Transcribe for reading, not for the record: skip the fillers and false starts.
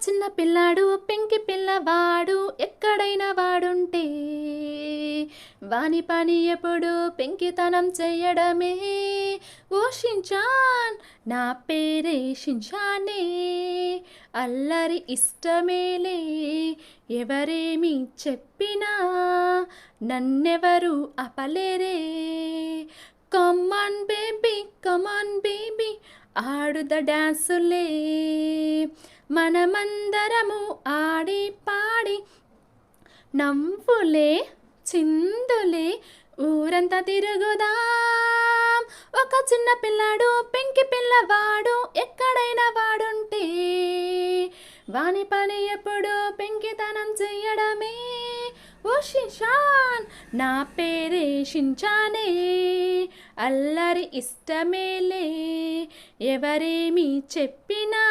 చిన్న పిల్లాడు పెంకి పిల్లవాడు ఎక్కడైనా వాడుంటే వాని పని ఎప్పుడు పెంకితనం చెయ్యడమే. ఓ షించాన్ నా పేరే షించానే, అల్లరి ఇష్టమేలే, ఎవరేమి చెప్పినా నన్నెవరు అపలేరే. కమాన్ బేబీ ఆడుద డాన్సులే, మనమందరము ఆడి పాడి నవ్వులే చిందులే ఊరంతా తిరుగుదాం. ఒక చిన్న పిల్లాడు పెంకి పిల్లవాడు ఎక్కడైనా వాడుంటే వాని పని ఎప్పుడు పెంకితనం చెయ్యడమే. ఓ షించాన్ నా పేరే షించానే, అల్లరి ఇష్టమేలే, ఎవరేమి చెప్పినా